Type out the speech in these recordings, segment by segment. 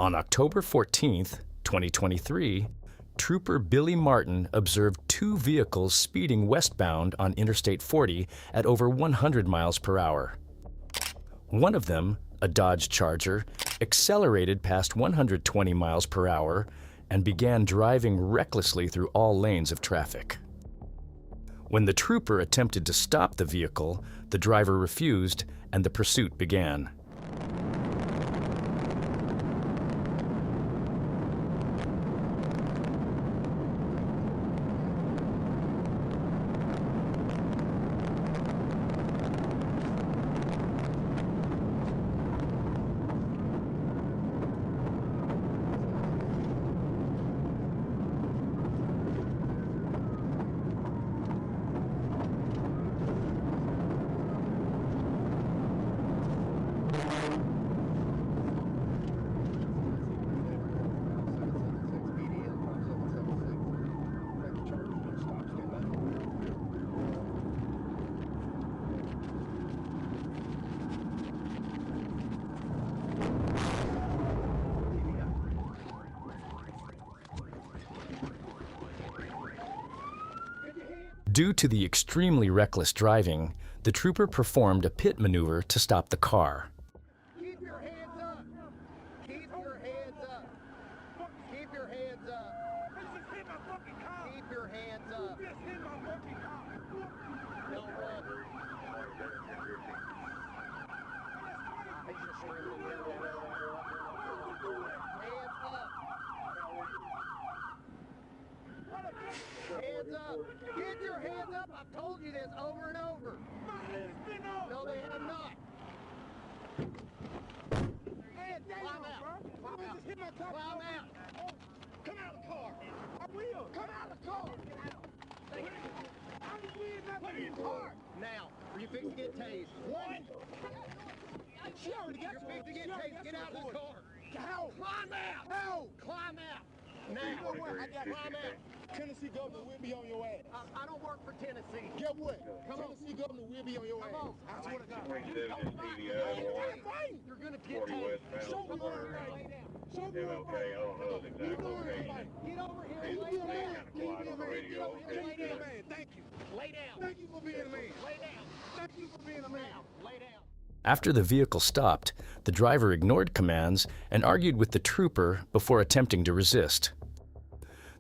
On October 14th, 2023, Trooper Billy Martin observed two vehicles speeding westbound on Interstate 40 at over 100 miles per hour. One of them, a Dodge Charger, accelerated past 120 miles per hour and began driving recklessly through all lanes of traffic. When the trooper attempted to stop the vehicle, the driver refused and the pursuit began. Due to the extremely reckless driving, the trooper performed a pit maneuver to stop the car. Keep your hands up! Keep your hands up! Keep your hands up! Just hit my fucking car! Keep your hands up! Just hit my fucking car! Don't run! He's just screaming. Hands up! Hands up! Get your hands up! I've told you this over and over! My hands been up! No, they have not! Hey, damn, Climb out! bro! Climb out! Just hit my car! Climb out! Come out of the car! I will! Come out of the car! I'm just leaving nothing in the car! Now, are you fixing to get tased? What? She already got You're fixing to get tased. Get out of the car! How? Climb out! How? Climb out! You Now! know what? I got Climb out! Tennessee governor will be on your ass. I don't work for Tennessee. Get what? Come on. Tennessee governor will be on your Come ass. on. I swear to God. 27 is TDI, You're gonna get 40 tased. westbound. Show me where Lay right. down. Show me where MLK, I don't know the exact location. Get over here He's and lay kind down. of quiet on the radio. Can you be a man? Thank you. Lay down. Thank you for being a man. Lay down. Thank you for being a man. Now, lay down. After the vehicle stopped, the driver ignored commands and argued with the trooper before attempting to resist.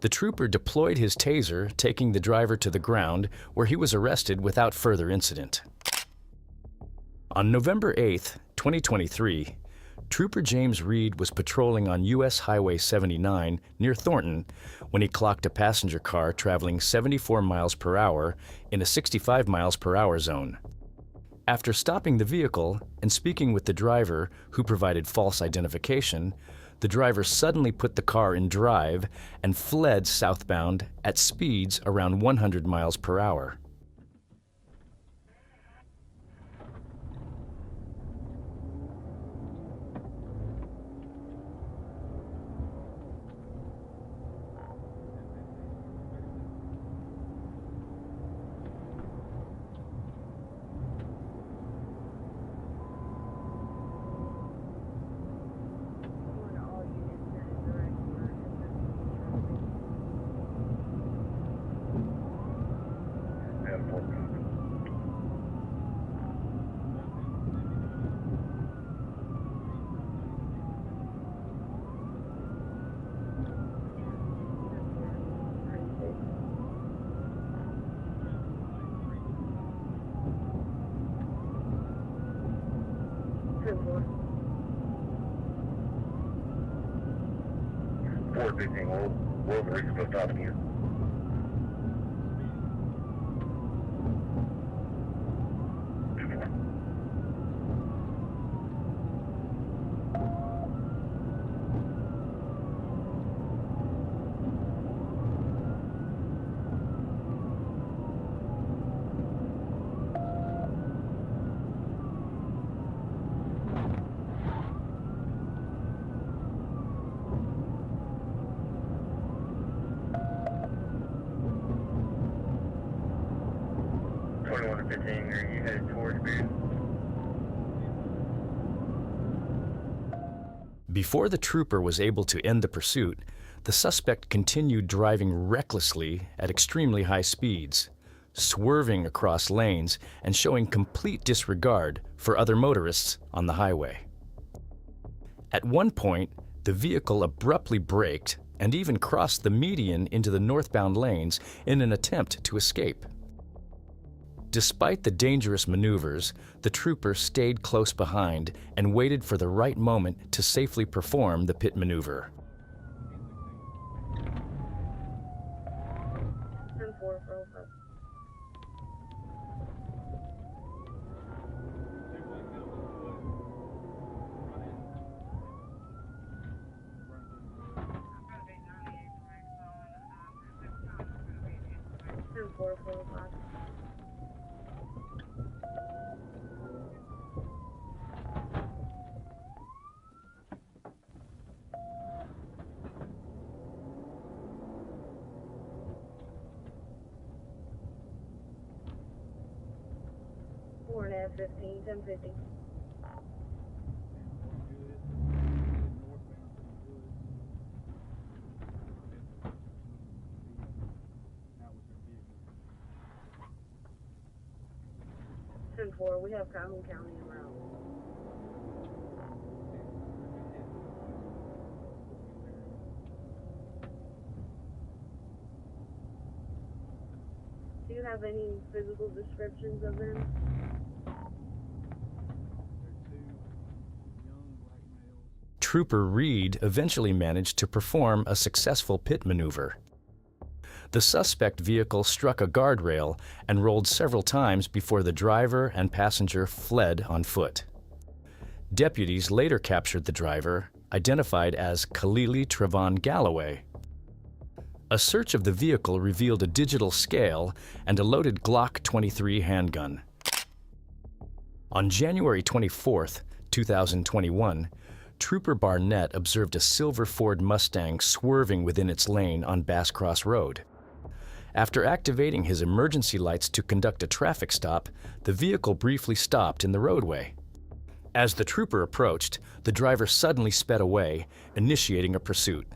The trooper deployed his taser, taking the driver to the ground, where he was arrested without further incident. On November 8, 2023, Trooper James Reed was patrolling on U.S. Highway 79 near Thornton when he clocked a passenger car traveling 74 miles per hour in a 65 miles per hour zone. After stopping the vehicle and speaking with the driver, who provided false identification, the driver suddenly put the car in drive and fled southbound at speeds around 100 miles per hour. Ford 15, we'll reach the stop here. Are you headed towards Beard? Before the trooper was able to end the pursuit, the suspect continued driving recklessly at extremely high speeds, swerving across lanes and showing complete disregard for other motorists on the highway. At one point, the vehicle abruptly braked and even crossed the median into the northbound lanes in an attempt to escape. Despite the dangerous maneuvers, the trooper stayed close behind and waited for the right moment to safely perform the pit maneuver. 10-4 for over. Four, 4 o'clock. Four and a half, 15, 10:50. Four. We have Calhoun County around. Do you have any physical descriptions of them? Trooper Reed eventually managed to perform a successful pit maneuver. The suspect vehicle struck a guardrail and rolled several times before the driver and passenger fled on foot. Deputies later captured the driver, identified as Kalili Trevon Galloway. A search of the vehicle revealed a digital scale and a loaded Glock 23 handgun. On January 24, 2021, Trooper Barnett observed a silver Ford Mustang swerving within its lane on Bass Cross Road. After activating his emergency lights to conduct a traffic stop, the vehicle briefly stopped in the roadway. As the trooper approached, the driver suddenly sped away, initiating a pursuit.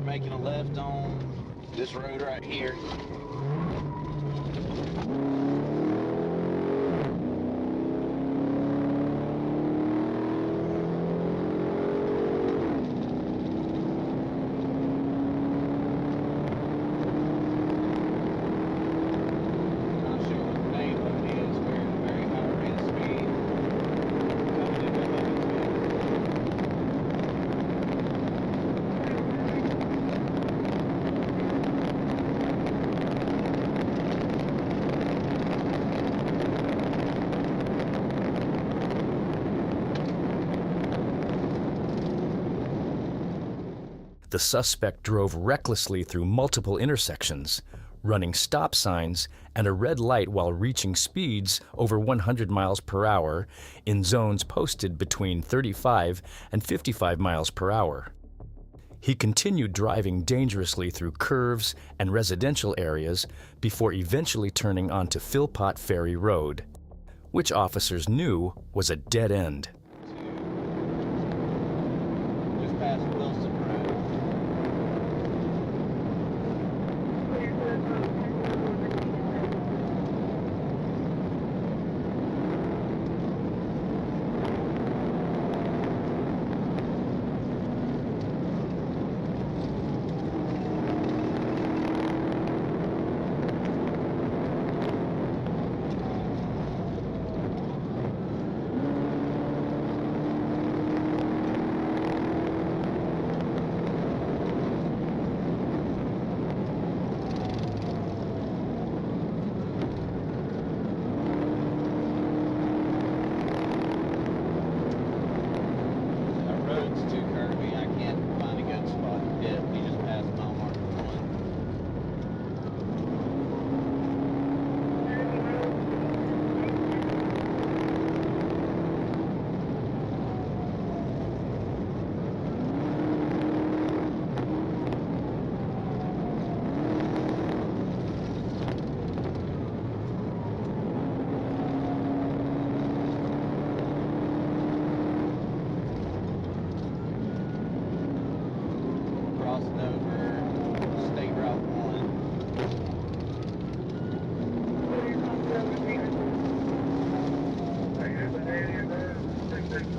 Making a left on this road right here. The suspect drove recklessly through multiple intersections, running stop signs and a red light while reaching speeds over 100 miles per hour in zones posted between 35 and 55 miles per hour. He continued driving dangerously through curves and residential areas before eventually turning onto Philpott Ferry Road, which officers knew was a dead end. Just past Wilson Road.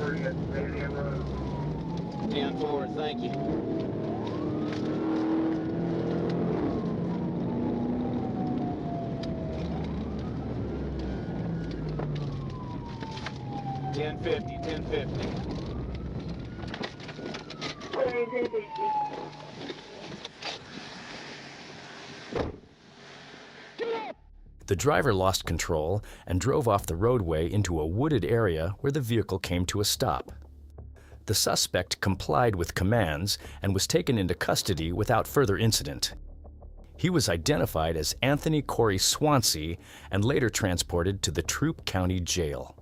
10-4, you got Navy en route. 10-4, thank you. $10.50. Hey, 1050. The driver lost control and drove off the roadway into a wooded area where the vehicle came to a stop. The suspect complied with commands and was taken into custody without further incident. He was identified as Anthony Corey Swansea and later transported to the Troup County Jail.